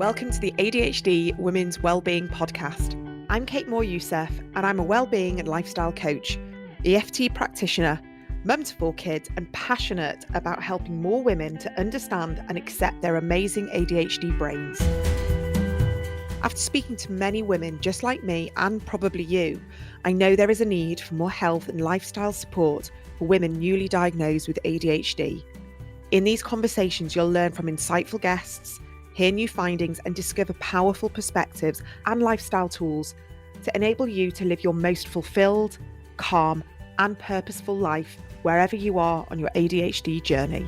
Welcome to the ADHD Women's Wellbeing Podcast. I'm Kate Moore-Youssef, and I'm a wellbeing and lifestyle coach, EFT practitioner, mum to 4 kids, and passionate about helping more women to understand and accept their amazing ADHD brains. After speaking to many women just like me, and probably you, I know there is a need for more health and lifestyle support for women newly diagnosed with ADHD. In these conversations, you'll learn from insightful guests, hear new findings, and discover powerful perspectives and lifestyle tools to enable you to live your most fulfilled, calm, and purposeful life wherever you are on your ADHD journey.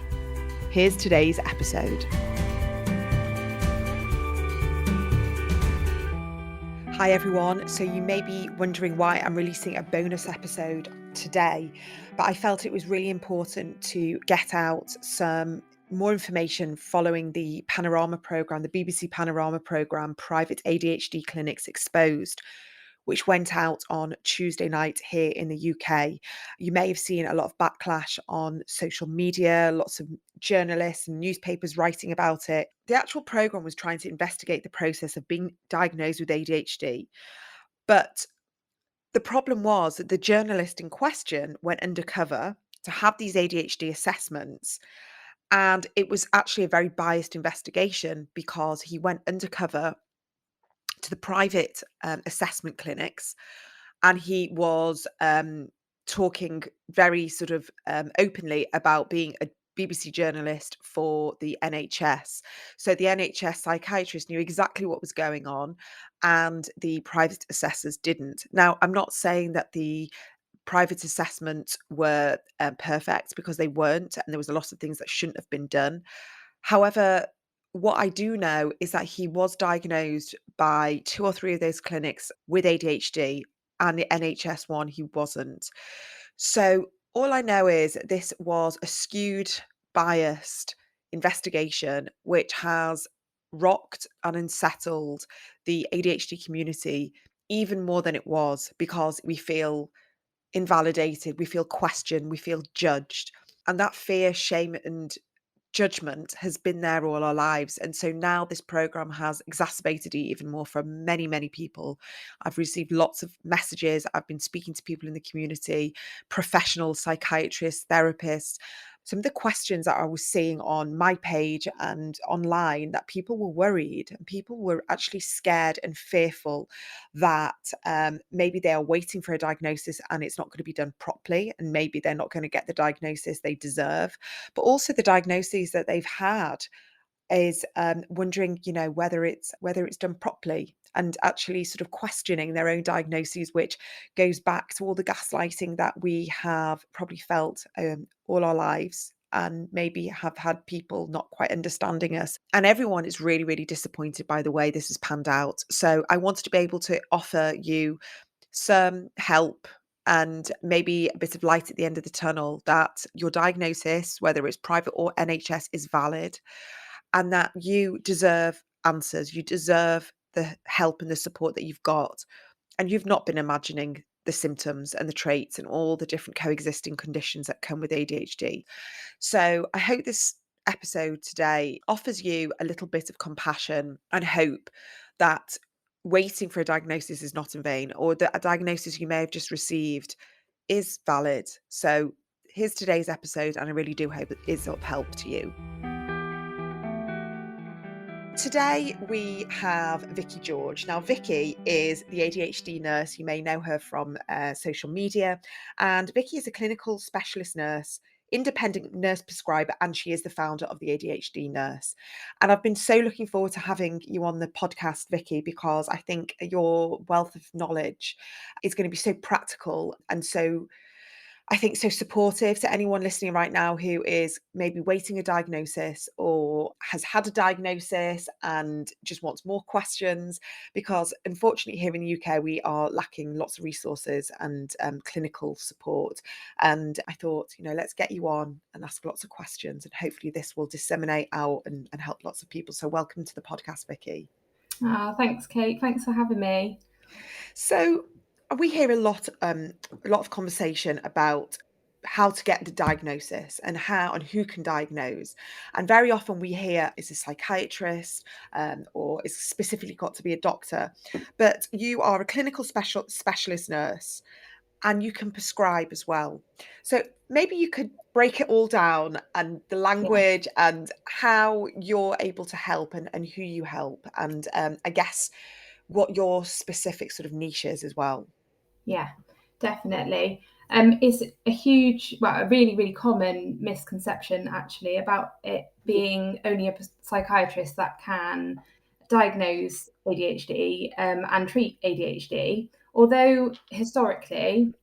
Here's today's episode. Hi everyone. So you may be wondering why I'm releasing a bonus episode today, but I felt it was really important to get out some more information following the Panorama programme, the BBC Panorama programme, Private ADHD Clinics Exposed, which went out on Tuesday night here in the UK. You may have seen a lot of backlash on social media, lots of journalists and newspapers writing about it. The actual programme was trying to investigate the process of being diagnosed with ADHD. But the problem was that the journalist in question went undercover to have these ADHD assessments. And it was actually a very biased investigation because he went undercover to the private assessment clinics, and he was talking very sort of openly about being a BBC journalist for the NHS. So the NHS psychiatrist knew exactly what was going on, and the private assessors didn't. Now, I'm not saying that the private assessments were perfect, because they weren't, and there was a lot of things that shouldn't have been done. However, what I do know is that he was diagnosed by 2 or 3 of those clinics with ADHD, and the NHS one he wasn't. So all I know is this was a skewed, biased investigation which has rocked and unsettled the ADHD community even more than it was, because we feel invalidated, we feel questioned, we feel judged. And that fear, shame, and judgment has been there all our lives. And so now this program has exacerbated it even more for many, many people. I've received lots of messages. I've been speaking to people in the community, professionals, psychiatrists, therapists. Some of the questions that I was seeing on my page and online, that people were worried and people were actually scared and fearful that maybe they are waiting for a diagnosis and it's not going to be done properly, and maybe they're not going to get the diagnosis they deserve. But also the diagnoses that they've had is wondering, whether it's done properly, and actually sort of questioning their own diagnoses, which goes back to all the gaslighting that we have probably felt all our lives, and maybe have had people not quite understanding us. And everyone is really, really disappointed by the way this has panned out. So I wanted to be able to offer you some help and maybe a bit of light at the end of the tunnel, that your diagnosis, whether it's private or NHS, is valid, and that you deserve answers. You deserve the help and the support that you've got. And you've not been imagining the symptoms and the traits and all the different coexisting conditions that come with ADHD. So I hope this episode today offers you a little bit of compassion and hope that waiting for a diagnosis is not in vain, or that a diagnosis you may have just received is valid. So here's today's episode, and I really do hope it is of help to you. Today we have Vicki George. Now, Vicki is the ADHD nurse. You may know her from social media. And Vicki is a clinical specialist nurse, independent nurse prescriber, and she is the founder of the ADHD Nurse. And I've been so looking forward to having you on the podcast, Vicki, because I think your wealth of knowledge is going to be so practical and so supportive to anyone listening right now who is maybe waiting a diagnosis or has had a diagnosis and just wants more questions, because unfortunately here in the UK we are lacking lots of resources and clinical support. And I thought, let's get you on and ask lots of questions, and hopefully this will disseminate out and help lots of people. So welcome to the podcast, Vicki. Thanks, Kate. Thanks for having me. So we hear a lot of conversation about how to get the diagnosis and how and who can diagnose. And very often we hear it's a psychiatrist, or it's specifically got to be a doctor. But you are a clinical specialist nurse, and you can prescribe as well. So maybe you could break it all down, and the Yeah. language and how you're able to help, and who you help, and I guess what your specific sort of niche is as well. Yeah, definitely. It's a huge, well, a really, really common misconception actually about it being only a psychiatrist that can diagnose ADHD and treat ADHD. Although historically,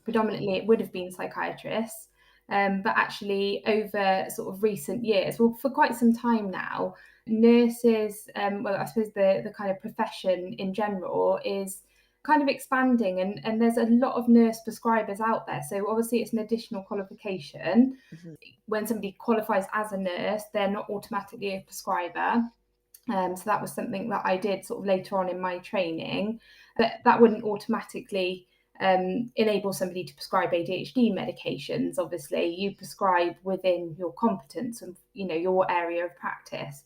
predominantly it would have been psychiatrists. But actually, over sort of recent years, well, for quite some time now, nurses, well, I suppose the kind of profession in general is kind of expanding, and there's a lot of nurse prescribers out there. So obviously, it's an additional qualification. Mhm. When somebody qualifies as a nurse, they're not automatically a prescriber. So that was something that I did sort of later on in my training, but that wouldn't automatically enable somebody to prescribe ADHD medications. Obviously, you prescribe within your competence and your area of practice.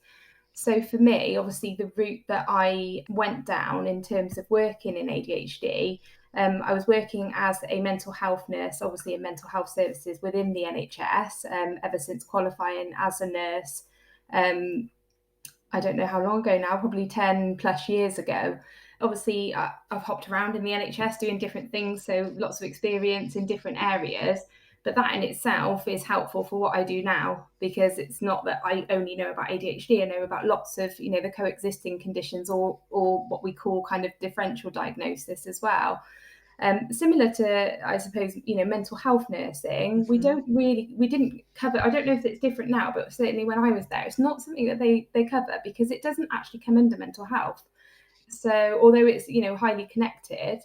So for me, obviously, the route that I went down in terms of working in ADHD, I was working as a mental health nurse, obviously in mental health services within the NHS, ever since qualifying as a nurse. Um, I don't know how long ago now, probably 10 plus years ago. Obviously, I've hopped around in the NHS doing different things, so lots of experience in different areas. But that in itself is helpful for what I do now, because it's not that I only know about ADHD. I know about lots of, the coexisting conditions, or what we call kind of differential diagnosis as well. Similar to, I suppose, mental health nursing, Mhm. we didn't cover. I don't know if it's different now, but certainly when I was there, it's not something that they cover, because it doesn't actually come under mental health. So although it's highly connected,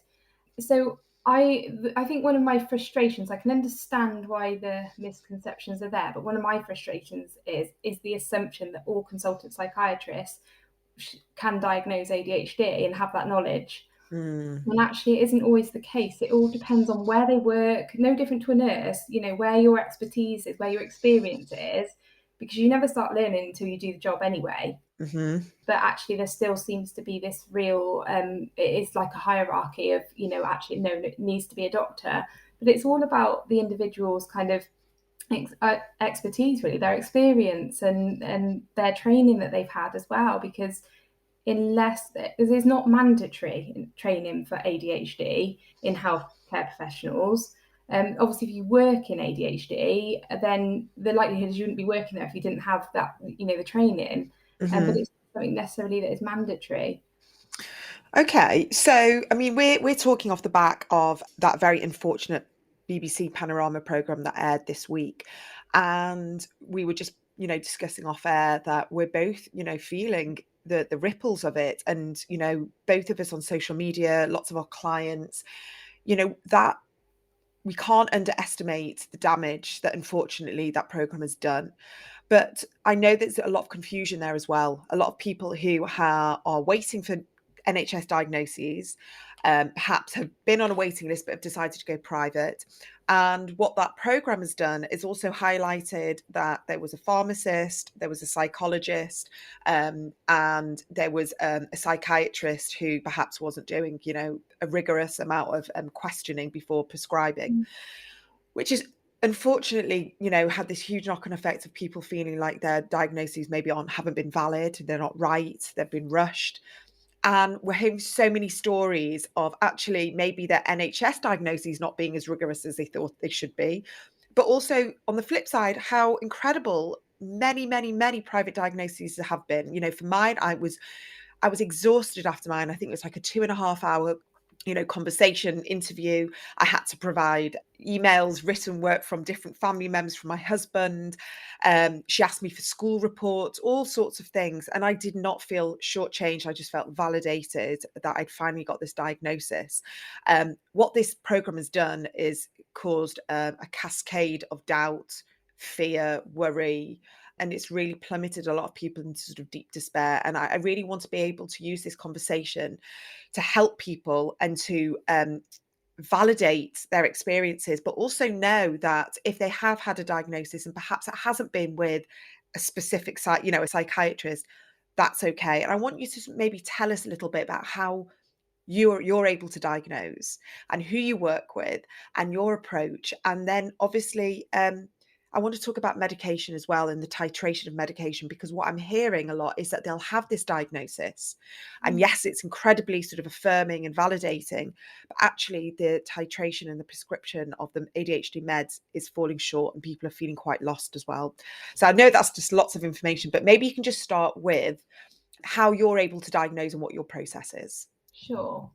so I think one of my frustrations, I can understand why the misconceptions are there, but one of my frustrations is the assumption that all consultant psychiatrists can diagnose ADHD and have that knowledge. Mm. And actually, it isn't always the case. It all depends on where they work, no different to a nurse, where your expertise is, where your experience is, because you never start learning until you do the job anyway. Mhm. But actually, there still seems to be this real, it is like a hierarchy of, actually, no, it needs to be a doctor. But it's all about the individual's kind of expertise, really, their experience and their training that they've had as well, because unless there's not mandatory training for ADHD in healthcare professionals. Obviously, if you work in ADHD, then the likelihood is you wouldn't be working there if you didn't have that, the training. But Mhm. it's not something necessarily that is mandatory. Okay, so I mean, we're talking off the back of that very unfortunate BBC Panorama program that aired this week, and we were just, discussing off air that we're both, feeling the ripples of it, and both of us on social media, lots of our clients, that we can't underestimate the damage that unfortunately that program has done. But I know there's a lot of confusion there as well. A lot of people who are waiting for NHS diagnoses, perhaps have been on a waiting list but have decided to go private. And what that program has done is also highlighted that there was a pharmacist, there was a psychologist, and there was a psychiatrist who perhaps wasn't doing, a rigorous amount of questioning before prescribing, which is unfortunately, had this huge knock-on effect of people feeling like their diagnoses maybe haven't been valid, they're not right, they've been rushed. And we're hearing so many stories of actually maybe their NHS diagnoses not being as rigorous as they thought they should be. But also on the flip side, how incredible many, many, many private diagnoses have been. For mine, I was exhausted after mine. I think it was like a 2.5 hour, conversation interview. I had to provide emails, written work from different family members, from my husband. She asked me for school reports, all sorts of things. And I did not feel shortchanged. I just felt validated that I'd finally got this diagnosis. What this program has done is caused a cascade of doubt, fear, worry, and it's really plummeted a lot of people into sort of deep despair. And I really want to be able to use this conversation to help people and to validate their experiences, but also know that if they have had a diagnosis and perhaps it hasn't been with a specific a psychiatrist, that's okay. And I want you to maybe tell us a little bit about how you're able to diagnose and who you work with and your approach. And then obviously I want to talk about medication as well and the titration of medication, because what I'm hearing a lot is that they'll have this diagnosis and yes, it's incredibly sort of affirming and validating, but actually the titration and the prescription of the ADHD meds is falling short and people are feeling quite lost as well. So I know that's just lots of information, but maybe you can just start with how you're able to diagnose and what your process is. Sure.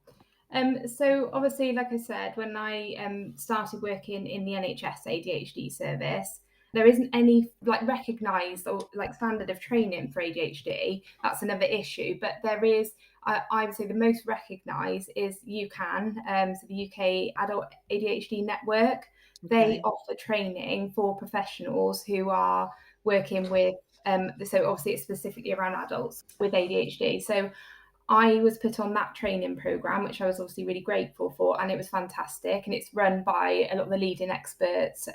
So obviously, like I said, when I started working in the NHS ADHD service, there isn't any like recognised or like standard of training for ADHD. That's another issue, but there is. I would say the most recognised is UCAN, so the UK Adult ADHD Network. They offer training for professionals who are working with. So obviously, it's specifically around adults with ADHD. So I was put on that training program, which I was obviously really grateful for, and it was fantastic. And it's run by a lot of the leading experts,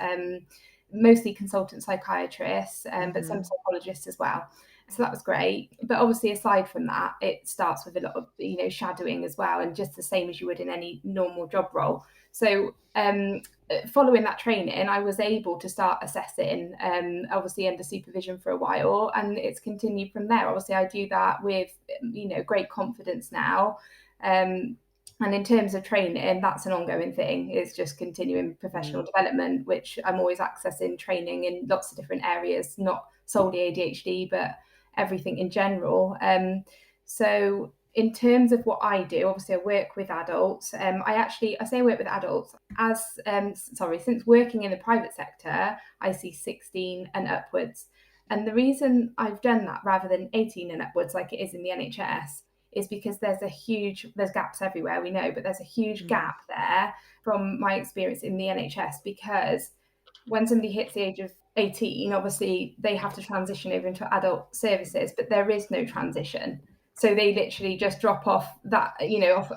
mostly consultant psychiatrists, but some psychologists as well. So that was great. But obviously, aside from that, it starts with a lot of shadowing as well, and just the same as you would in any normal job role. So following that training, I was able to start assessing, obviously under supervision for a while, and it's continued from there. Obviously, I do that with great confidence now. And in terms of training, that's an ongoing thing. It's just continuing professional development, which I'm always accessing training in lots of different areas, not solely ADHD, but everything in general. So in terms of what I do, obviously I work with adults. I say I work with adults since working in the private sector, I see 16 and upwards. And the reason I've done that rather than 18 and upwards like it is in the NHS is because there's gaps everywhere, we know, but there's a huge gap there from my experience in the NHS, because when somebody hits the age of 18, obviously they have to transition over into adult services, but there is no transition. So they literally just drop off that,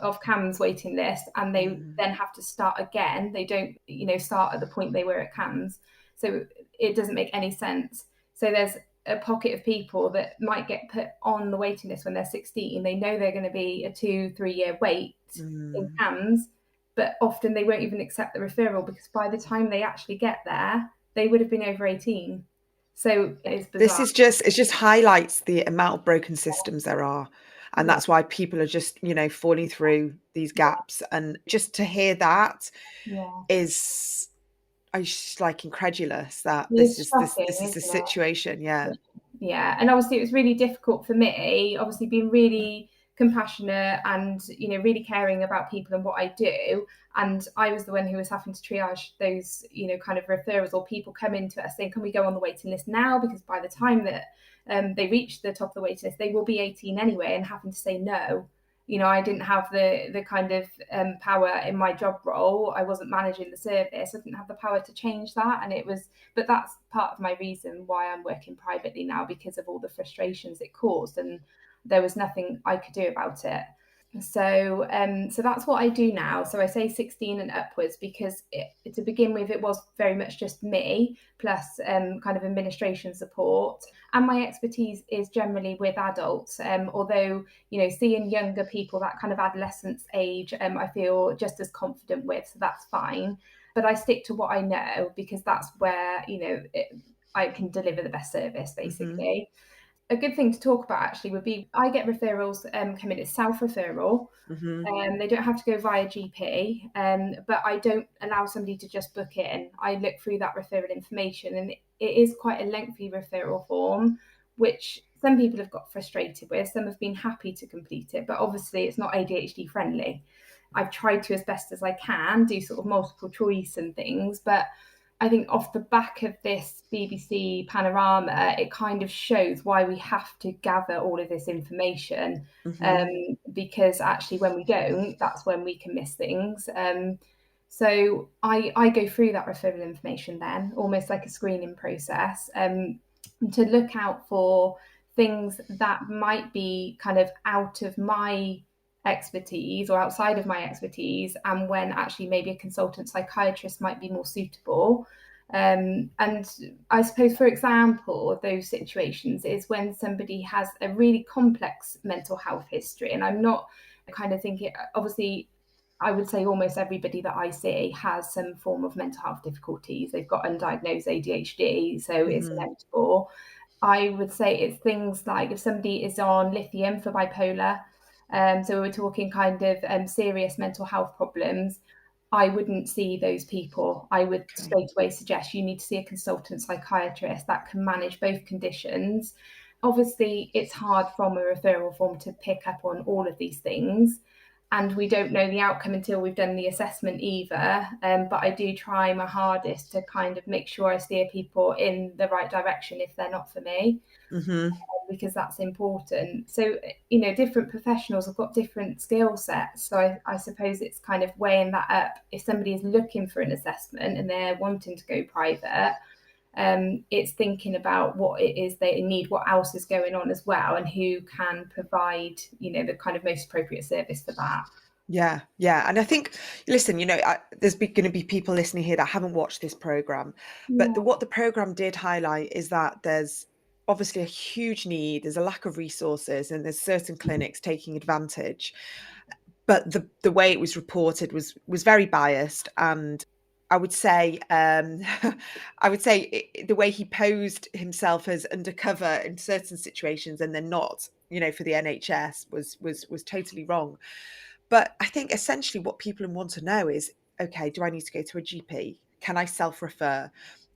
off CAMS waiting list, and they then have to start again. They don't, start at the point they were at CAMS. So it doesn't make any sense. So there's a pocket of people that might get put on the waiting list when they're 16. They know they're going to be a 2-3 year wait in CAMS, but often they won't even accept the referral because by the time they actually get there, they would have been over 18. So it's bizarre. It just highlights the amount of broken systems there are. And that's why people are just, falling through these gaps. And just to hear that is, I just like incredulous that this is the situation. Yeah. And obviously it was really difficult for me, obviously being really compassionate and really caring about people and what I do, and I was the one who was having to triage those kind of referrals, or people come into us saying, can we go on the waiting list now, because by the time that they reach the top of the waiting list they will be 18 anyway, and having to say no. I didn't have the kind of power in my job role. I wasn't managing the service. I didn't have the power to change that. But that's part of my reason why I'm working privately now, because of all the frustrations it caused, and there was nothing I could do about it. So that's what I do now. So I say 16 and upwards because to begin with, it was very much just me plus kind of administration support. And my expertise is generally with adults, although, seeing younger people, that kind of adolescence age, I feel just as confident with, so that's fine. But I stick to what I know because that's where, I can deliver the best service, basically. A good thing to talk about actually would be I get referrals come in as self-referral. They don't have to go via GP, but I don't allow somebody to just book in. I look through that referral information, and it is quite a lengthy referral form, which some people have got frustrated with. Some have been happy to complete it, but obviously it's not ADHD friendly. I've tried to, as best as I can, do sort of multiple choice and things, but I think off the back of this BBC panorama, it kind of shows why we have to gather all of this information, because actually when we don't, that's when we can miss things. So I go through that referral information then, almost like a screening process, to look out for things that might be kind of out of my expertise or outside of my expertise, and when actually maybe a consultant psychiatrist might be more suitable. And I suppose, for example, of those situations is when somebody has a really complex mental health history. And I'm not kind of thinking, obviously, I would say almost everybody that I see has some form of mental health difficulties. They've got undiagnosed ADHD, so it's Mm-hmm. inevitable. I would say it's things like if somebody is on lithium for bipolar, so we're talking kind of serious mental health problems, I wouldn't see those people. I would Okay. straight away suggest you need to see a consultant psychiatrist that can manage both conditions. Obviously, it's hard from a referral form to pick up on all of these things, and we don't know the outcome until we've done the assessment either. But I do try my hardest to kind of make sure I steer people in the right direction if they're not for me, Mm-hmm. because that's important. So, different professionals have got different skill sets. So I suppose it's kind of weighing that up. If somebody is looking for an assessment and they're wanting to go private, it's thinking about what it is they need, what else is going on as well, and who can provide, the kind of most appropriate service for that. Yeah, yeah. And I think, listen, there's going to be people listening here that haven't watched this program, but Yeah. what the program did highlight is that there's obviously a huge need, there's a lack of resources, and there's certain clinics taking advantage. But the way it was reported was very biased, and I would say, the way he posed himself as undercover in certain situations and then not, for the NHS was totally wrong. But I think essentially what people want to know is, okay, do I need to go to a GP? Can I self-refer?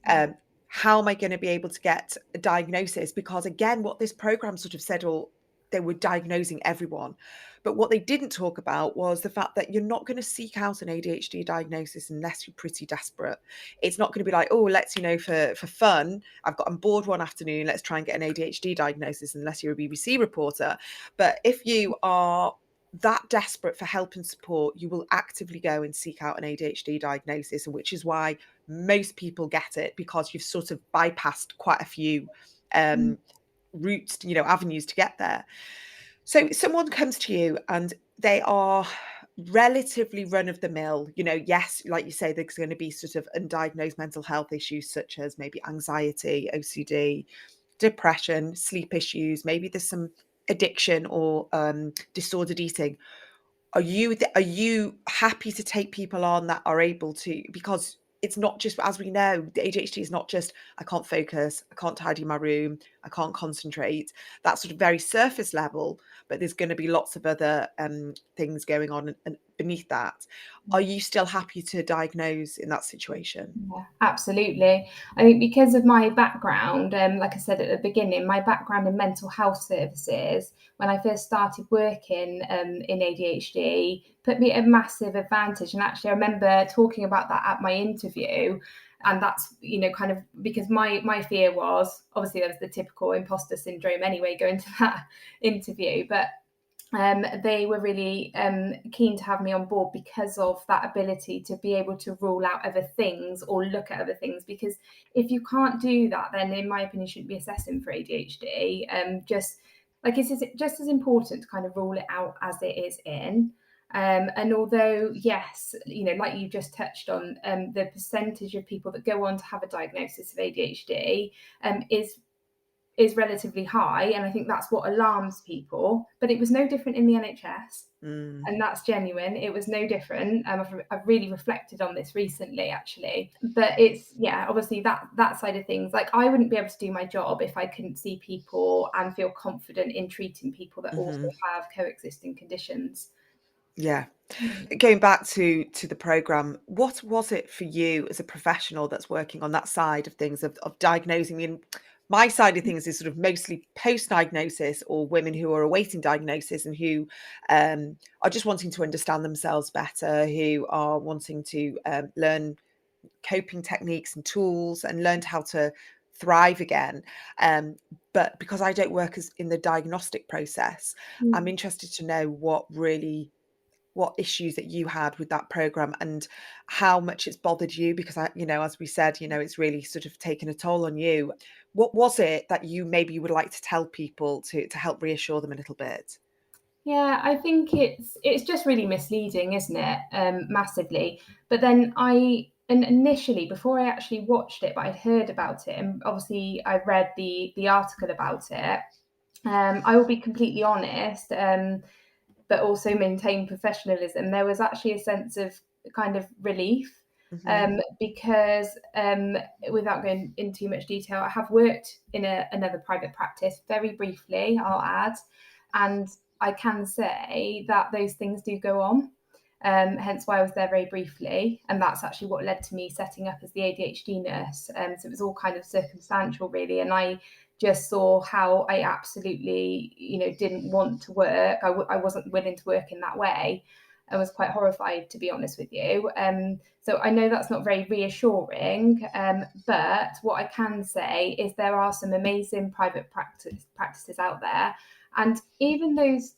Um, how am I going to be able to get a diagnosis? Because again, what this program sort of said, or they were diagnosing everyone. But what they didn't talk about was the fact that you're not going to seek out an ADHD diagnosis unless you're pretty desperate. It's not going to be like, oh, let's, for fun, I'm bored one afternoon, let's try and get an ADHD diagnosis, unless you're a BBC reporter. But if you are that desperate for help and support, you will actively go and seek out an ADHD diagnosis, which is why most people get it, because you've sort of bypassed quite a few routes, avenues to get there. So someone comes to you and they are relatively run of the mill, yes, like you say, there's going to be sort of undiagnosed mental health issues such as maybe anxiety, OCD, depression, sleep issues, maybe there's some addiction or disordered eating. Are you happy to take people on that are able to, because it's not just, as we know, the ADHD is not just I can't focus, I can't tidy my room, I can't concentrate. That's sort of very surface level, but there's going to be lots of other things going on and beneath that. Are you still happy to diagnose in that situation? Yeah, absolutely. I think because of my background, like I said at the beginning, my background in mental health services, when I first started working in ADHD, put me at a massive advantage. And actually, I remember talking about that at my interview. And that's, kind of because my fear was, obviously, there was the typical imposter syndrome anyway, going to that interview. But they were really keen to have me on board because of that ability to be able to rule out other things or look at other things. Because if you can't do that, then in my opinion, you shouldn't be assessing for ADHD. Just like it's just as important to kind of rule it out as it is in. And although, yes, like you just touched on, the percentage of people that go on to have a diagnosis of ADHD is relatively high, and I think that's what alarms people. But it was no different in the NHS, Mm. and that's genuine. It was no different. I've really reflected on this recently, actually. But it's, yeah, obviously that side of things. Like, I wouldn't be able to do my job if I couldn't see people and feel confident in treating people that also Hmm. have coexisting conditions. Yeah. Going back to the program, what was it for you as a professional that's working on that side of things of diagnosing? I mean, my side of things is sort of mostly post-diagnosis, or women who are awaiting diagnosis and who are just wanting to understand themselves better, who are wanting to learn coping techniques and tools and learned how to thrive again. But because I don't work as in the diagnostic process, I'm Mm. interested to know what issues that you had with that program and how much it's bothered you, because as we said, it's really sort of taken a toll on you. What was it that you maybe would like to tell people to help reassure them a little bit? Yeah, I think it's just really misleading, isn't it? Massively. But then and initially, before I actually watched it, but I'd heard about it, and obviously I read the article about it. I will be completely honest, but also maintain professionalism. There was actually a sense of kind of relief, Hmm. because without going into too much detail, I have worked in another private practice very briefly, I'll add, and I can say that those things do go on. Hence why I was there very briefly, and that's actually what led to me setting up as the ADHD nurse. So it was all kind of circumstantial, really, and I just saw how I absolutely, didn't want to work. I wasn't willing to work in that way. I was quite horrified, to be honest with you. So I know that's not very reassuring, but what I can say is there are some amazing private practices out there, and even those,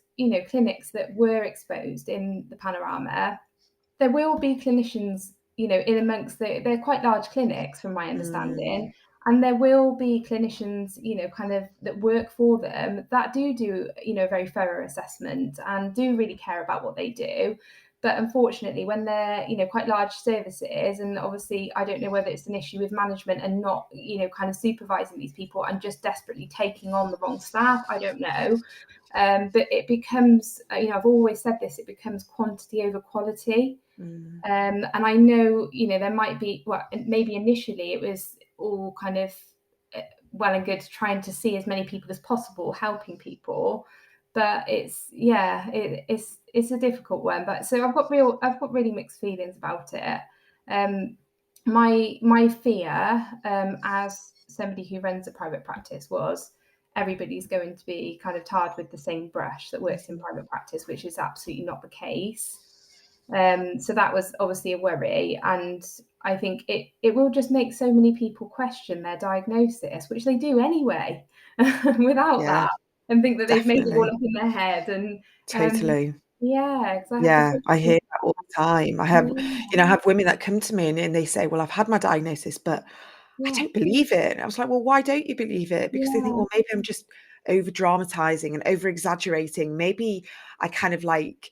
clinics that were exposed in the panorama, there will be clinicians, in amongst they're quite large clinics from my Mm. understanding, and there will be clinicians, kind of that work for them that do, a very thorough assessment and do really care about what they do. But unfortunately, when they're, quite large services, and obviously I don't know whether it's an issue with management and not, kind of supervising these people and just desperately taking on the wrong staff, I don't know. But it becomes, I've always said this, it becomes quantity over quality. Mm. And I know, there might be, well, maybe initially it was all kind of well and good trying to see as many people as possible, helping people. But it's a difficult one. But so I've got really mixed feelings about it. Um, my fear, as somebody who runs a private practice, was everybody's going to be kind of tarred with the same brush that works in Mhm. private practice, which is absolutely not the case. So that was obviously a worry, and I think it will just make so many people question their diagnosis, which they do anyway, without Yeah, that, and think that they've made it all definitely. up in their head. And Totally. yeah, because I had the Yeah, same I thing. hear that all the time. I have women that come to me and they say, "Well, I've had my diagnosis, but I Yeah, don't believe it." And I was like, "Well, why don't you believe it?" Because they think, yeah, "Well, maybe I'm just over dramatizing and over exaggerating. Maybe I kind of like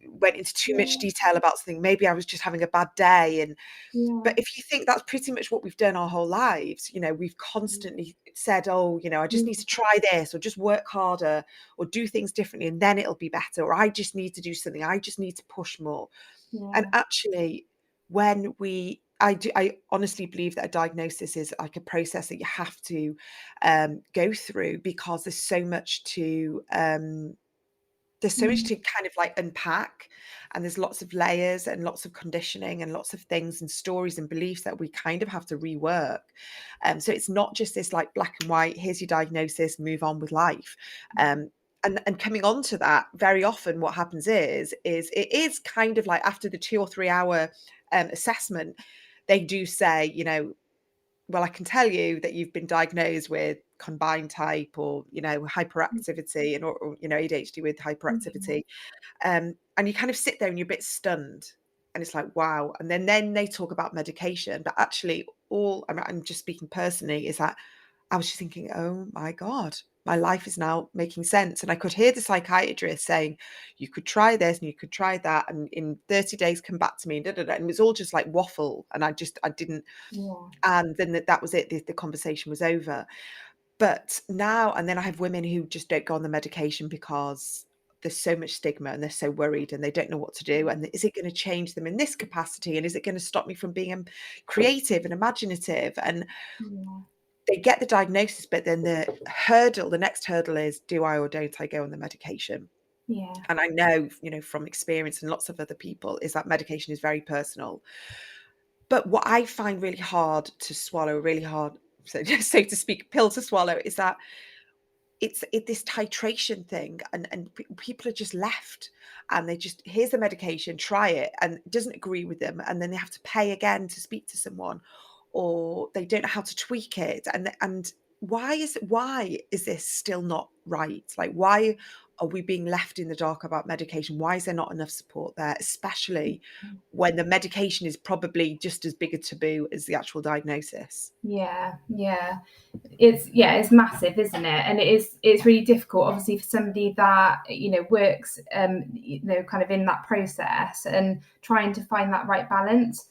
went into too much yeah, detail about something. Maybe I was just having a bad day." And yeah, but if you think that's pretty much what we've done our whole lives, we've constantly said, "Oh, I just yeah, need to try this or just work harder or do things differently and then it'll be better, or I just need to do something. I just need to push more." And yeah, actually, when I honestly believe that a diagnosis is like a process that you have to go through, because there's so much mm, to kind of like unpack, and there's lots of layers and lots of conditioning and lots of things and stories and beliefs that we kind of have to rework. So it's not just this like black and white, here's your diagnosis, move on with life. And coming on to that, very often what happens is it is kind of like after the 2 or 3 hour assessment, they do say, well, I can tell you that you've been diagnosed with combined type, or hyperactivity, or ADHD with mm, hyperactivity. And you kind of sit there and you're a bit stunned, and it's like, wow. And then they talk about medication, but actually I'm just speaking personally, is that I was just thinking, oh my God, my life is now making sense. And I could hear the psychiatrist saying, you could try this and you could try that, and in 30 days come back to me, and da, da, da. And it was all just like waffle, and I didn't. yeah, And then that was it. The conversation was over. But now, and then I have women who just don't go on the medication because there's so much stigma and they're so worried and they don't know what to do. And is it going to change them in this capacity? And is it going to stop me from being creative and imaginative? And yeah, they get the diagnosis, but then the next hurdle is, do I or don't I go on the medication? yeah, And I know, from experience and lots of other people, is that medication is very personal. But what I find really hard to swallow, really hard, so to speak, pill to swallow, is that it's this titration thing, and people are just left, and they just, here's the medication, try it, and it doesn't agree with them, and then they have to pay again to speak to someone, or they don't know how to tweak it. And why is this still not right? Like, why are we being left in the dark about medication? Why is there not enough support there, especially when the medication is probably just as big a taboo as the actual diagnosis? Yeah, it's massive, isn't it? And it's really difficult, obviously, for somebody that works kind of in that process and trying to find that right balance.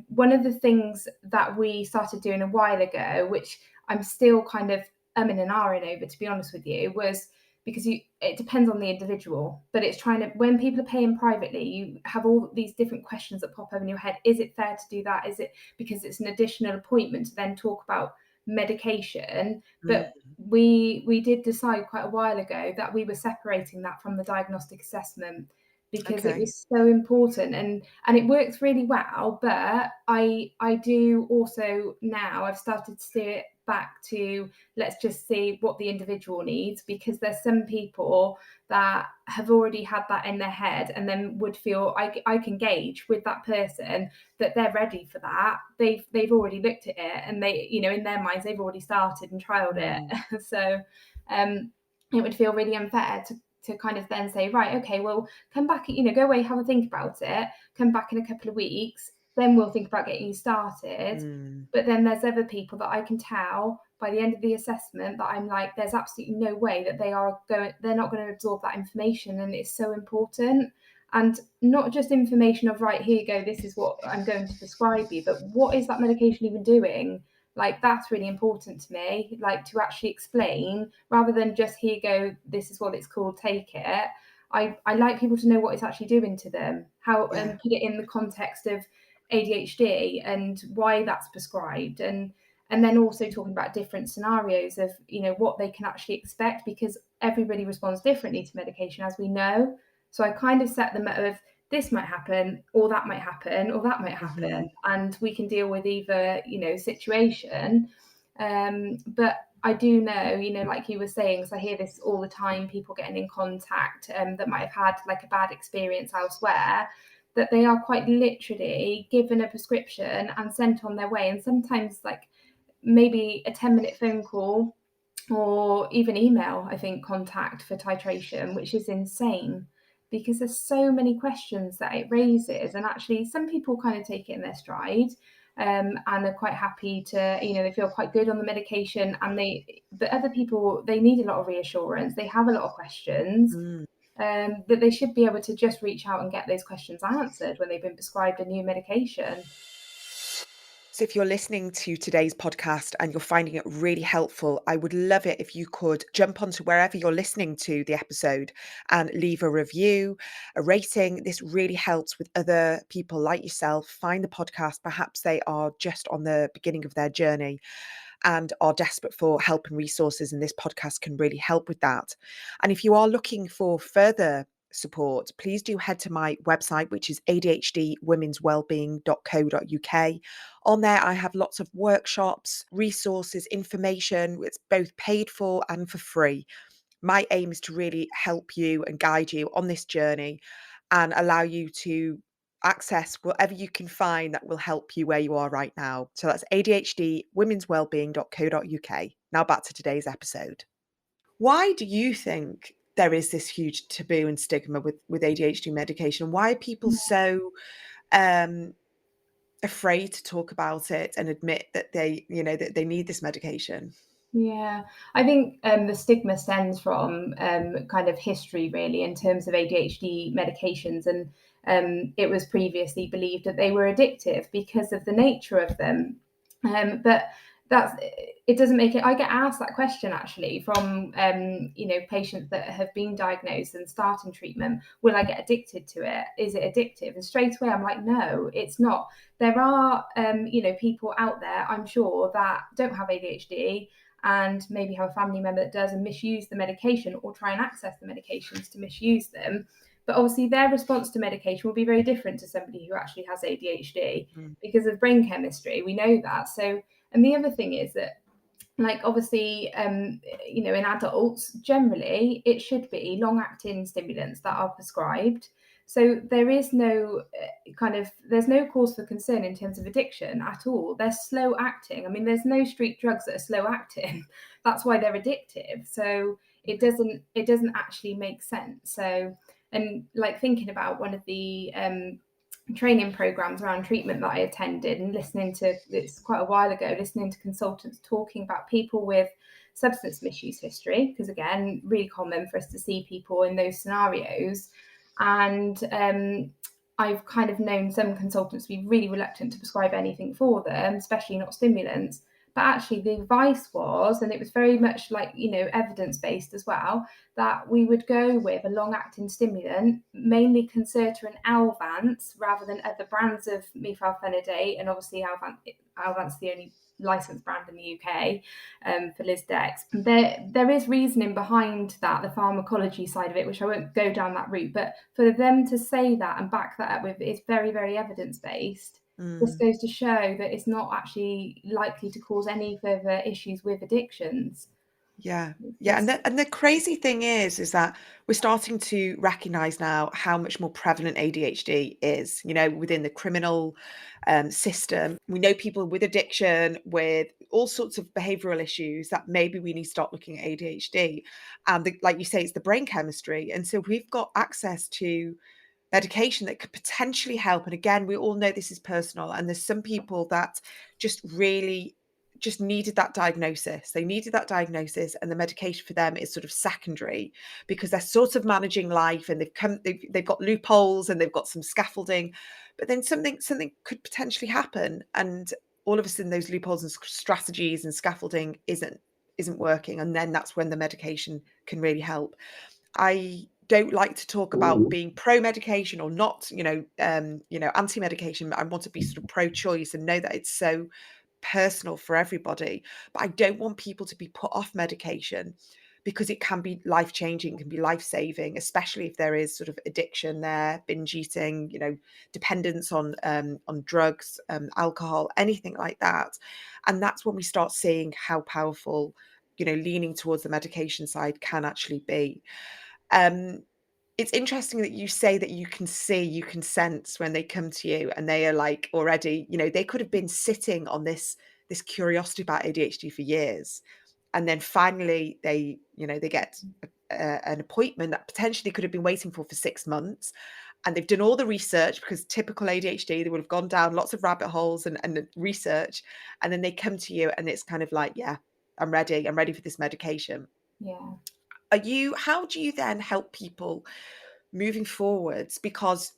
One of the things that we started doing a while ago, which I'm still kind of umming and ahhing over, to be honest with you, was because it depends on the individual, but it's trying to, when people are paying privately, you have all these different questions that pop up in your head. Is it fair to do that? Is it because it's an additional appointment to then talk about medication? But we did decide quite a while ago that we were separating that from the diagnostic assessment, because it Okay. was so important, and it works really well. But I do also, now I've started to steer it back to, let's just see what the individual needs, because there's some people that have already had that in their head and then would feel, I can gauge with that person that they're ready for that. They've already looked at it, and they, in their minds, they've already started and trialed it. So it would feel really unfair to kind of then say, right, okay, well, come back, go away, have a think about it, come back in a couple of weeks, then we'll think about getting you started. But then there's other people that I can tell by the end of the assessment that I'm like, there's absolutely no way that they're not going to absorb that information, and it's so important. And not just information of, right, here you go, this is what I'm going to prescribe you, but what is that medication even doing? Like, that's really important to me, like, to actually explain, rather than just, here you go, this is what it's called, take it. I like people to know what it's actually doing to them, and put it in the context of ADHD and why that's prescribed, and then also talking about different scenarios of what they can actually expect, because everybody responds differently to medication, as we know. So I kind of set them up of, this might happen, or that might happen, or that might happen, and we can deal with either situation. But I do know, like you were saying, because I hear this all the time, people getting in contact that might have had like a bad experience elsewhere, that they are quite literally given a prescription and sent on their way. And sometimes, like, maybe a 10-minute phone call or even email, I think, contact for titration, which is insane, because there's so many questions that it raises. And actually, some people kind of take it in their stride, and are quite happy to, they feel quite good on the medication, but other people, they need a lot of reassurance. They have a lot of questions. That they should be able to just reach out and get those questions answered when they've been prescribed a new medication. So if you're listening to today's podcast and you're finding it really helpful, I would love it if you could jump onto wherever you're listening to the episode and leave a review, a rating. This really helps with other people like yourself find the podcast. Perhaps they are just on the beginning of their journey and are desperate for help and resources, and this podcast can really help with that. And if you are looking for further support, please do head to my website, which is adhdwomenswellbeing.co.uk. On there, I have lots of workshops, resources, information. It's both paid for and for free. My aim is to really help you and guide you on this journey and allow you to access whatever you can find that will help you where you are right now. So that's adhdwomenswellbeing.co.uk. Now back to today's episode. Why do you think there is this huge taboo and stigma with ADHD medication? Why are people so afraid to talk about it and admit that they need this medication? Yeah, I think the stigma stems from kind of history, really, in terms of ADHD medications. And it was previously believed that they were addictive because of the nature of them. But it doesn't make it. I get asked that question, actually, from patients that have been diagnosed and starting treatment. Will I get addicted to it? Is it addictive? And straight away I'm like, no, it's not. There are people out there, I'm sure, that don't have ADHD and maybe have a family member that does, and misuse the medication or try and access the medications to misuse them. But obviously their response to medication will be very different to somebody who actually has ADHD because of brain chemistry. We know that. So, and the other thing is that, like, obviously, in adults, generally, it should be long-acting stimulants that are prescribed. So there is no there's no cause for concern in terms of addiction at all. They're slow acting. I mean, there's no street drugs that are slow acting. That's why they're addictive. So it doesn't actually make sense. So, and like thinking about one of the training programs around treatment that I attended, and listening to, it's quite a while ago, listening to consultants talking about people with substance misuse history, because again, really common for us to see people in those scenarios. And I've kind of known some consultants to be really reluctant to prescribe anything for them, especially not stimulants. But actually, the advice was, and it was very much like, evidence-based as well, that we would go with a long-acting stimulant, mainly Concerta and Alvance, rather than other brands of methylphenidate. And obviously, Alvance is the only licensed brand in the UK for Lisdex. There is reasoning behind that, the pharmacology side of it, which I won't go down that route. But for them to say that and back that up with, it's very, very evidence-based. This goes to show that it's not actually likely to cause any further issues with addictions. Yeah. And the crazy thing is that we're starting to recognize now how much more prevalent ADHD is, within the criminal system. We know people with addiction, with all sorts of behavioral issues, that maybe we need to start looking at ADHD. And like you say, it's the brain chemistry. And so we've got access to medication that could potentially help. And again, we all know this is personal. And there's some people that just really just needed that diagnosis. They needed that diagnosis, and the medication for them is sort of secondary, because they're sort of managing life, and they've got loopholes, and they've got some scaffolding, but then something could potentially happen, and all of a sudden those loopholes and strategies and scaffolding isn't working, and then that's when the medication can really help. I don't like to talk about being pro-medication or not, anti-medication. I want to be sort of pro-choice and know that it's so personal for everybody. But I don't want people to be put off medication, because it can be life-changing, can be life-saving, especially if there is sort of addiction there, binge eating, dependence on drugs, alcohol, anything like that. And that's when we start seeing how powerful, leaning towards the medication side can actually be. It's interesting that you say that you can sense when they come to you, and they are like already, they could have been sitting on this curiosity about ADHD for years, and then finally they get an appointment that potentially could have been waiting for 6 months, and they've done all the research, because typical ADHD, they would have gone down lots of rabbit holes and research, and then they come to you, and it's kind of like, yeah, I'm ready for this medication. Yeah. How do you then help people moving forwards? Because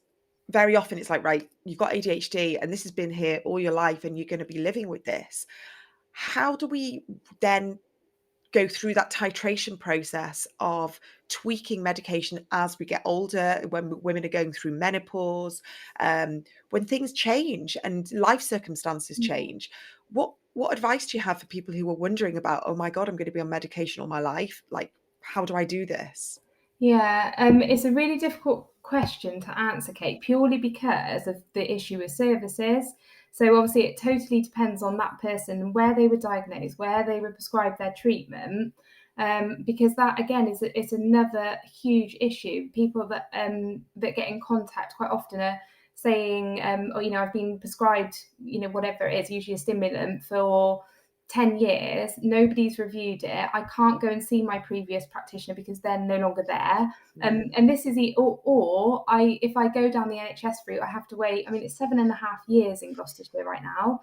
very often it's like, right, you've got ADHD and this has been here all your life and you're going to be living with this. How do we then go through that titration process of tweaking medication as we get older, when women are going through menopause, when things change and life circumstances change? What advice do you have for people who are wondering about, oh my God, I'm going to be on medication all my life? Like, how do I do this? Yeah, it's a really difficult question to answer, Kate, purely because of the issue with services. So obviously it totally depends on that person, where they were diagnosed, where they were prescribed their treatment, because that again is another huge issue. People that get in contact quite often are saying, I've been prescribed, whatever it is, usually a stimulant, for 10 years, nobody's reviewed it. I can't go and see my previous practitioner because they're no longer there. And this is if I go down the NHS route, I have to wait. I mean, it's 7.5 years in Gloucestershire right now.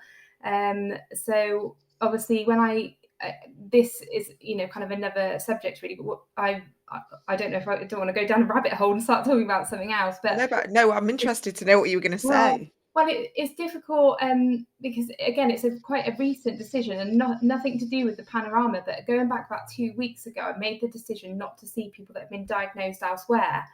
So obviously when this is, kind of another subject really, but what I don't know if I don't want to go down a rabbit hole and start talking about something else, but no, I'm interested to know what you were going to say. Well, it's difficult because, again, it's quite a recent decision and nothing to do with the panorama. But going back about 2 weeks ago, I made the decision not to see people that have been diagnosed elsewhere,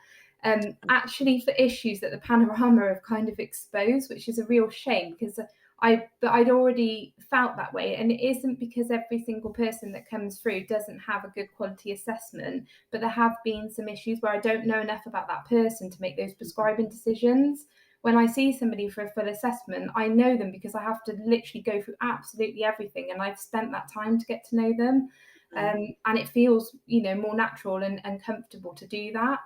actually for issues that the panorama have kind of exposed, which is a real shame, because I'd already felt that way. And it isn't because every single person that comes through doesn't have a good quality assessment, but there have been some issues where I don't know enough about that person to make those prescribing decisions. When I see somebody for a full assessment, I know them because I have to literally go through absolutely everything, and I've spent that time to get to know them. And it feels, more natural and comfortable to do that.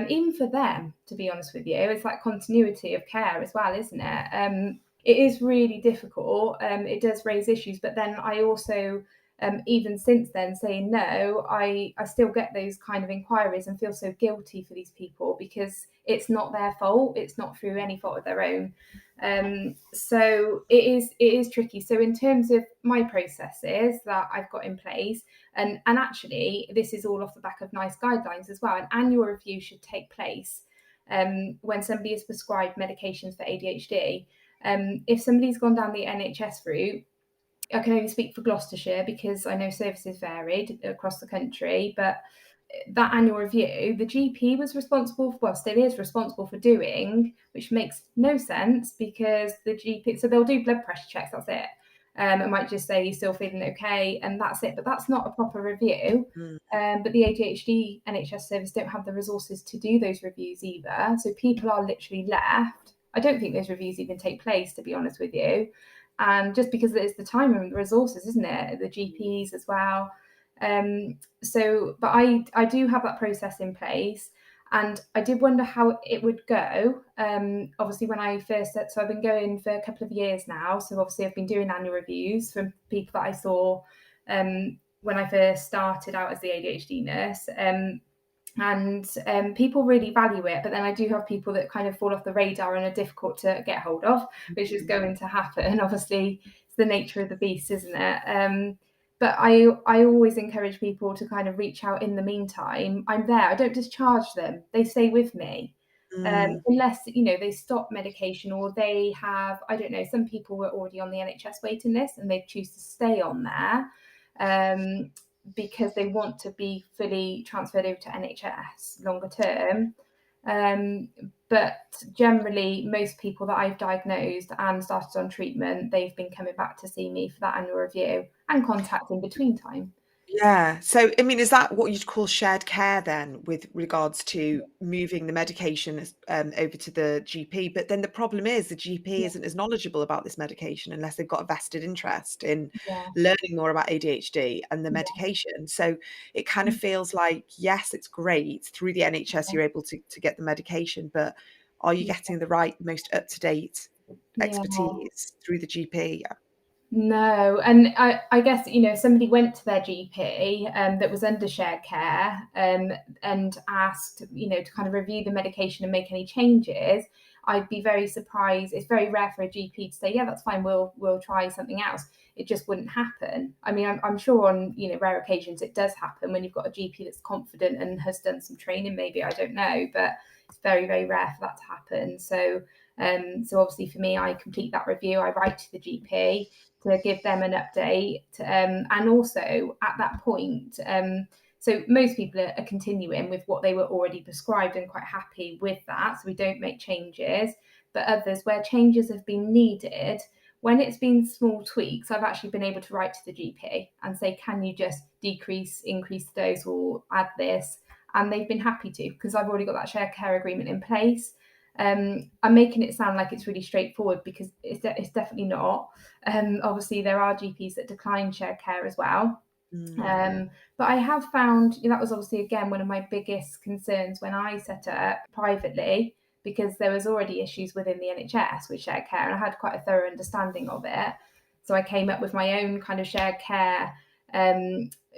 Even for them, to be honest with you, it's that continuity of care as well, isn't it? It is really difficult. It does raise issues, but then I also even since then, saying no, I still get those kind of inquiries and feel so guilty for these people because it's not their fault. It's not through any fault of their own. So it is tricky. So in terms of my processes that I've got in place, and actually this is all off the back of NICE guidelines as well. An annual review should take place when somebody is prescribed medications for ADHD. If somebody's gone down the NHS route, I can only speak for Gloucestershire because I know services varied across the country, but that annual review, the GP was responsible for, well, still is responsible for doing, which makes no sense because the GP, so they'll do blood pressure checks, that's it. It might just say you're still feeling okay, and that's it, but that's not a proper review. Mm. But the ADHD NHS service don't have the resources to do those reviews either. So people are literally left. I don't think those reviews even take place, to be honest with you. And just because it's the time and the resources, isn't it? The GPs as well. But I do have that process in place, and I did wonder how it would go. Obviously, when I first, so I've been going for a couple of years now. So obviously, I've been doing annual reviews from people that I saw when I first started out as the ADHD nurse. And people really value it, but then I do have people that kind of fall off the radar and are difficult to get hold of, which is going to happen. Obviously, it's the nature of the beast, isn't it? But I always encourage people to kind of reach out in the meantime. I'm there. I don't discharge them. They stay with me. Mm. Unless, they stop medication or they have, I don't know, some people were already on the NHS waiting list and they choose to stay on there. Because they want to be fully transferred over to NHS longer term. But generally, most people that I've diagnosed and started on treatment, they've been coming back to see me for that annual review and contact in between time. Yeah. So, I mean, is that what you'd call shared care then, with regards to moving the medication over to the GP? But then the problem is the GP Yeah, isn't as knowledgeable about this medication unless they've got a vested interest in yeah, learning more about ADHD and the yeah, medication. So it kind of feels like, yes, it's great. Through the NHS, you're able to get the medication, but are you yeah, getting the right, most up-to-date yeah. expertise through the GP? No, and I guess somebody went to their GP that was under shared care and asked to kind of review the medication and make any changes. I'd be very surprised. It's very rare for a GP to say, yeah, that's fine. We'll try something else. It just wouldn't happen. I mean, I'm sure on rare occasions it does happen when you've got a GP that's confident and has done some training. Maybe I don't know, but it's very very rare for that to happen. So obviously for me, I complete that review. I write to the GP to give them an update. And also at that point, so most people are continuing with what they were already prescribed and quite happy with that. So we don't make changes. But others where changes have been needed, when it's been small tweaks, I've actually been able to write to the GP and say, can you just increase the dose or add this? And they've been happy to because I've already got that shared care agreement in place. I'm making it sound like it's really straightforward because it's definitely not. Obviously, there are GPs that decline shared care as well. Mm. But I have found that was obviously, again, one of my biggest concerns when I set it up privately because there was already issues within the NHS with shared care and I had quite a thorough understanding of it. So I came up with my own kind of shared care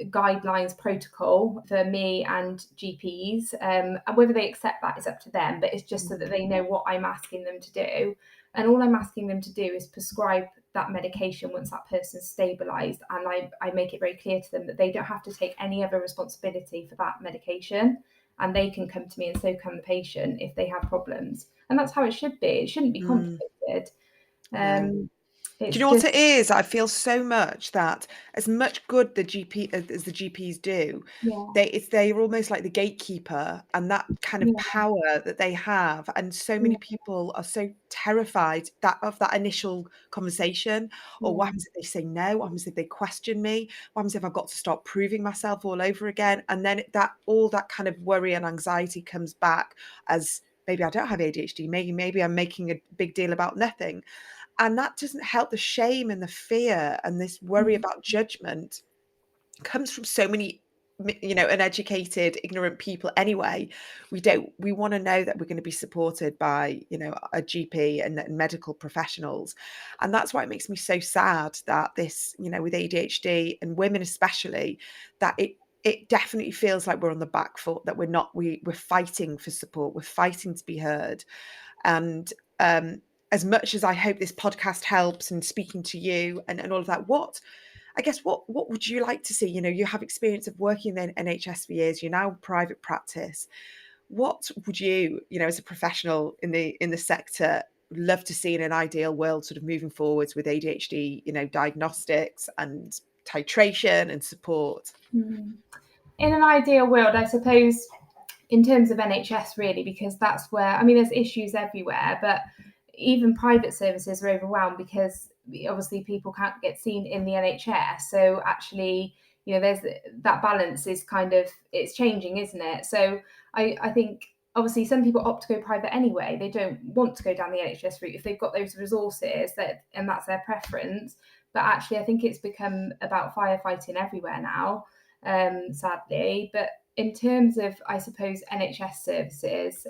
guidelines protocol for me and GPs. And whether they accept that is up to them, but it's just so that they know what I'm asking them to do. And all I'm asking them to do is prescribe that medication once that person's stabilized. And I make it very clear to them that they don't have to take any other responsibility for that medication. And they can come to me and so can the patient if they have problems. And that's how it should be. It shouldn't be Mm. complicated. No. Um, Do it's you know what just, it is? I feel so much that as much good the GP as the GPs do, yeah, they're almost like the gatekeeper and that kind of yeah, power that they have. And so many yeah, people are so terrified of that initial conversation. Or what yeah. happens if they say no? What happens if they question me? What happens if I've got to start proving myself all over again? And then all that kind of worry and anxiety comes back as maybe I don't have ADHD. Maybe I'm making a big deal about nothing. And that doesn't help. The shame and the fear and this worry Mm, about judgment comes from so many uneducated, ignorant people anyway. We want to know that we're going to be supported by, a GP and medical professionals. And that's why it makes me so sad that this, with ADHD and women especially, that it definitely feels like we're on the back foot, that we're fighting for support, we're fighting to be heard. And as much as I hope this podcast helps, and speaking to you and all of that, what would you like to see? You have experience of working in NHS for years, you're now private practice. What would you, as a professional in the sector, love to see in an ideal world, sort of moving forwards with ADHD, diagnostics and titration and support? In an ideal world, I suppose, in terms of NHS, really, because that's where, I mean, there's issues everywhere, but even private services are overwhelmed because obviously people can't get seen in the NHS. So actually, there's that balance is kind of, it's changing, isn't it? So I think obviously some people opt to go private anyway. They don't want to go down the NHS route if they've got those resources, and that's their preference. But actually, I think it's become about firefighting everywhere now, sadly. But in terms of, I suppose, NHS services,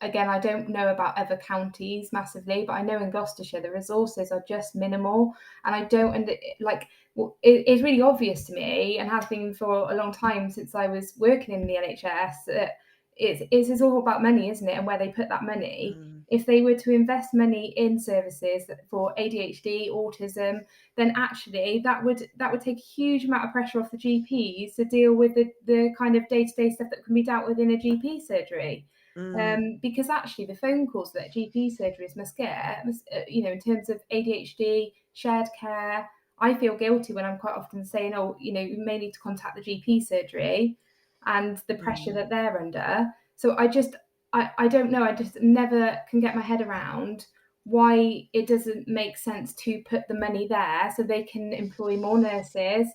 again, I don't know about other counties massively, but I know in Gloucestershire the resources are just minimal, and I don't, and it's really obvious to me, and has been for a long time since I was working in the NHS, that it's all about money, isn't it, and where they put that money. If they were to invest money in services for ADHD, autism, then actually that would take a huge amount of pressure off the GPs to deal with the kind of day-to-day stuff that can be dealt with in a GP surgery. Because actually the phone calls that GP surgeries must get, in terms of ADHD, shared care, I feel guilty when I'm quite often saying, oh, you may need to contact the GP surgery, and the pressure that they're under. So I don't know, I just never can get my head around why it doesn't make sense to put the money there so they can employ more nurses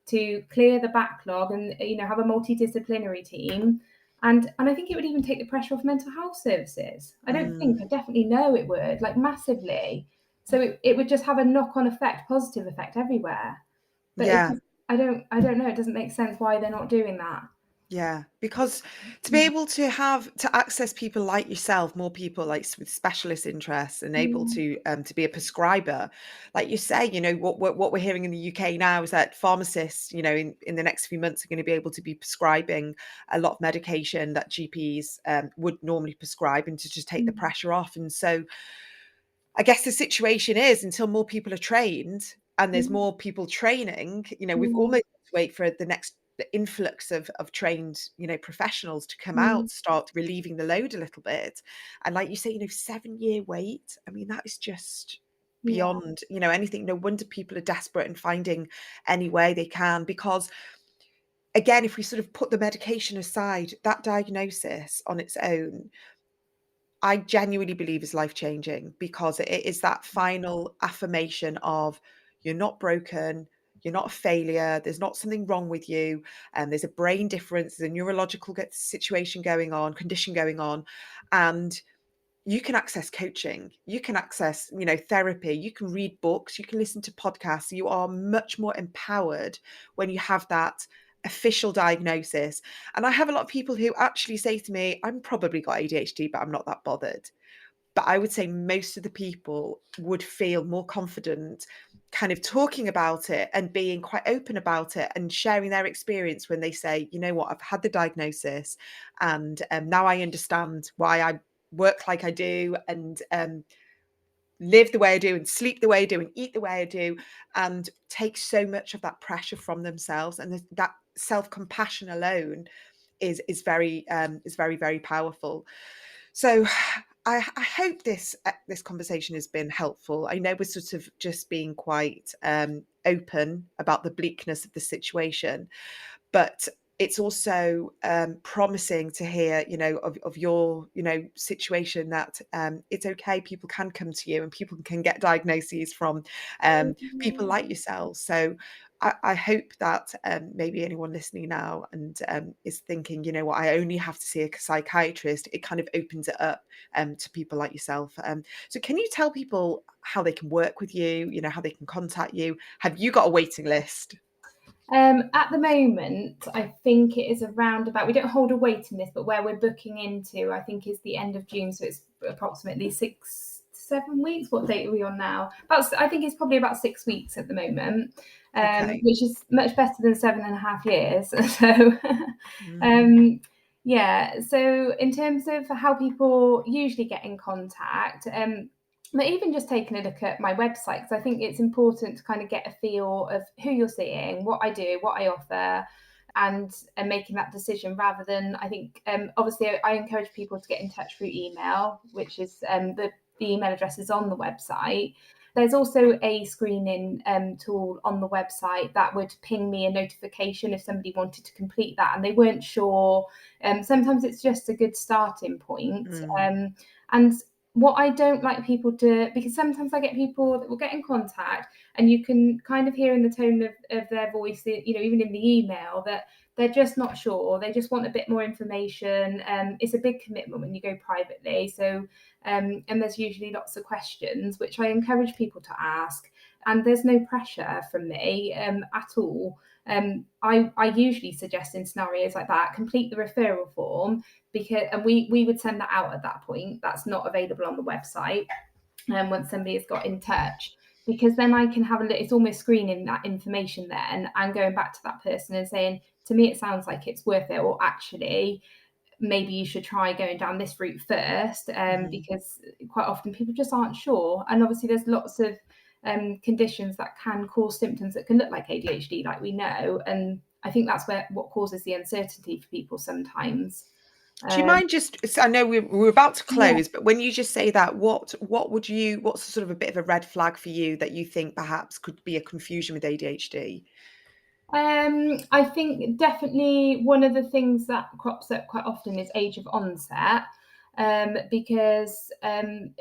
to clear the backlog and have a multidisciplinary team. And I think it would even take the pressure off mental health services. I definitely know it would, like, massively. So it would just have a knock-on effect, positive effect everywhere. But Yeah. I don't know. It doesn't make sense why they're not doing that. Yeah, because to be able to access people like yourself, more people like with specialist interests, and able to be a prescriber, like you say, what we're hearing in the UK now is that pharmacists, in the next few months, are going to be able to be prescribing a lot of medication that GPs would normally prescribe, and to just take the pressure off. And so I guess the situation is, until more people are trained and there's more people training, we've almost got to wait for the influx of trained, professionals to come out, start relieving the load a little bit. And like you say, 7-year wait. I mean, that is just beyond, anything. No wonder people are desperate and finding any way they can, because again, if we sort of put the medication aside, that diagnosis on its own, I genuinely believe is life-changing, because it is that final affirmation of, you're not broken, you're not a failure, there's not something wrong with you, and there's a brain difference, there's a neurological condition going on, and you can access coaching, you can access, therapy, you can read books, you can listen to podcasts. You are much more empowered when you have that official diagnosis. And I have a lot of people who actually say to me, I'm probably got ADHD, but I'm not that bothered. But I would say most of the people would feel more confident kind of talking about it and being quite open about it and sharing their experience when they say, you know what, I've had the diagnosis, and now I understand why I work like I do, and live the way I do, and sleep the way I do, and eat the way I do, and take so much of that pressure from themselves. And that self-compassion alone is very, very powerful. So I hope this conversation has been helpful. I know we're sort of just being quite open about the bleakness of the situation, but it's also promising to hear, of your, situation, that it's okay. People can come to you, and people can get diagnoses from people like yourselves. So I hope that maybe anyone listening now and is thinking, what, I only have to see a psychiatrist, it kind of opens it up to people like yourself. So can you tell people how they can work with you, how they can contact you? Have you got a waiting list? At the moment, I think it is around about, we don't hold a waiting list, but where we're booking into, I think is the end of June. So it's approximately 6 to 7 weeks. What date are we on now? I think it's probably about 6 weeks at the moment, Okay. which is much better than 7.5 years. So, Mm. yeah. So in terms of how people usually get in contact, but even just taking a look at my website, because I think it's important to kind of get a feel of who you're seeing, what I do, what I offer, and making that decision rather than, I think, obviously I encourage people to get in touch through email, which is the email address is on the website. There's also a screening tool on the website that would ping me a notification if somebody wanted to complete that and they weren't sure. Sometimes it's just a good starting point. Mm. And what I don't like people to, because sometimes I get people that will get in contact and you can kind of hear in the tone of their voice, even in the email, that they're just not sure. They just want a bit more information. It's a big commitment when you go privately. So, and there's usually lots of questions, which I encourage people to ask. And there's no pressure from me at all. I usually suggest in scenarios like that, complete the referral form, because and we would send that out at that point. That's not available on the website. And once somebody has got in touch, because then I can have a look, it's almost screening that information then and going back to that person and saying, to me it sounds like it's worth it, or actually maybe you should try going down this route first, Mm. because quite often people just aren't sure. And obviously there's lots of conditions that can cause symptoms that can look like ADHD, like we know. And I think that's what causes the uncertainty for people sometimes. Do you Um, mind just, so I know we're about to yeah. close, but when you just say that, what's sort of a bit of a red flag for you that you think perhaps could be a confusion with ADHD? I think definitely one of the things that crops up quite often is age of onset. Because and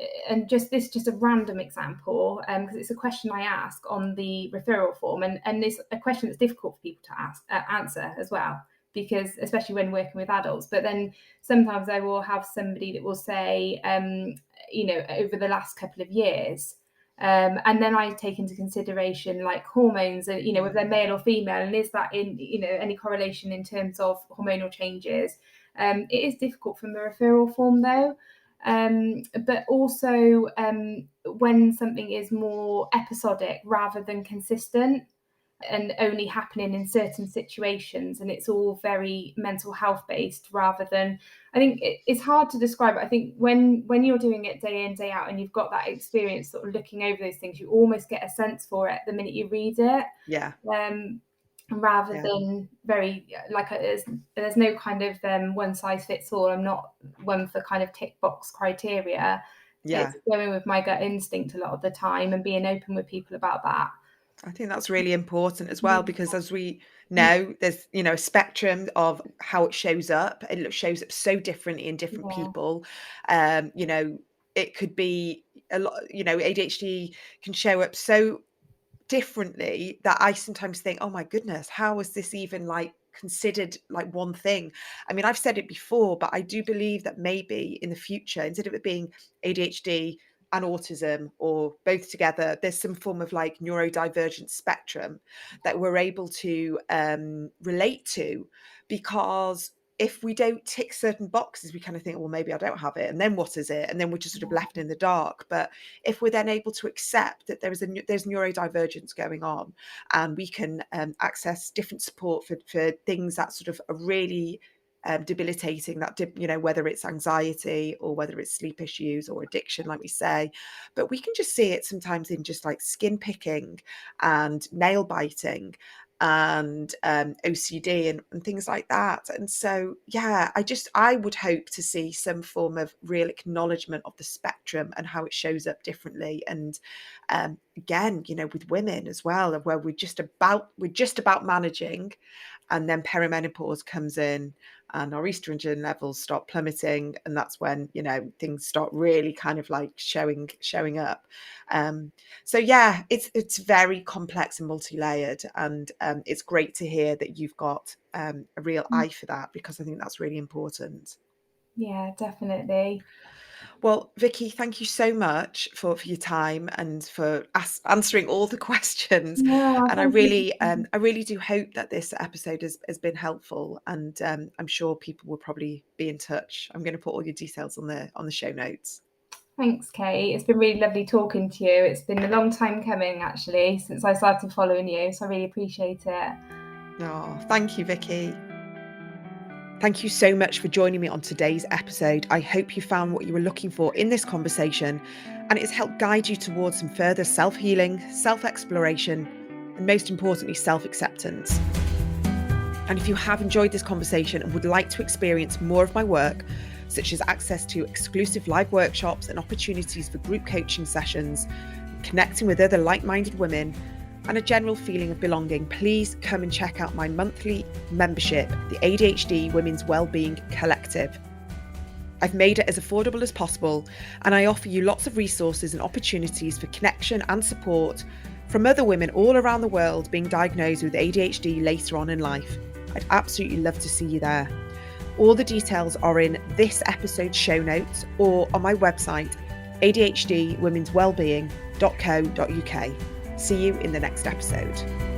just a random example, because it's a question I ask on the referral form, and it's a question that's difficult for people to answer as well, because especially when working with adults. But then sometimes I will have somebody that will say, over the last couple of years. And then I take into consideration like hormones, whether they're Mm. male or female, and is that in any correlation in terms of hormonal changes. It is difficult from the referral form though, but also when something is more episodic rather than consistent and only happening in certain situations, and it's all very mental health based rather than, I think it's hard to describe. I think when you're doing it day in day out and you've got that experience sort of looking over those things, you almost get a sense for it the minute you read it, Yeah, rather yeah, than very like there's no kind of one size fits all. I'm not one for kind of tick box criteria. yeah. It's going with my gut instinct a lot of the time and being open with people about that. I think that's really important as well, Yeah. because as we know, there's, a spectrum of how it shows up. It shows up so differently in different Yeah. people. It could be a lot, ADHD can show up so differently that I sometimes think, oh my goodness, how was this even like considered like one thing? I mean, I've said it before, but I do believe that maybe in the future, instead of it being ADHD and autism or both together, there's some form of like neurodivergent spectrum that we're able to relate to, because if we don't tick certain boxes, we kind of think, well, maybe I don't have it. And then what is it? And then we're just sort of left in the dark. But if we're then able to accept that there's neurodivergence going on, and we can access different support for things that sort of are really debilitating, that whether it's anxiety or whether it's sleep issues or addiction, like we say, but we can just see it sometimes in just like skin picking and nail biting and OCD and things like that. And so, yeah, I would hope to see some form of real acknowledgement of the spectrum and how it shows up differently. And again, with women as well, of where we're just about managing, and then perimenopause comes in and our estrogen levels start plummeting, and that's when things start really kind of like showing up. So yeah, it's very complex and multi-layered, and it's great to hear that you've got a real eye for that, because I think that's really important. Yeah, definitely. Well, Vicki, thank you so much for your time and for answering all the questions. Yeah, And thank you. I really do hope that this episode has been helpful. And I'm sure people will probably be in touch. I'm going to put all your details on the show notes. Thanks, Kate. It's been really lovely talking to you. It's been a long time coming, actually, since I started following you. So I really appreciate it. Oh, thank you, Vicki. Thank you so much for joining me on today's episode. I hope you found what you were looking for in this conversation and it's helped guide you towards some further self-healing, self-exploration, and most importantly, self-acceptance. And if you have enjoyed this conversation and would like to experience more of my work, such as access to exclusive live workshops and opportunities for group coaching sessions, connecting with other like-minded women, and a general feeling of belonging, please come and check out my monthly membership, the ADHD Women's Wellbeing Collective. I've made it as affordable as possible, and I offer you lots of resources and opportunities for connection and support from other women all around the world being diagnosed with ADHD later on in life. I'd absolutely love to see you there. All the details are in this episode's show notes or on my website, adhdwomenswellbeing.co.uk. See you in the next episode.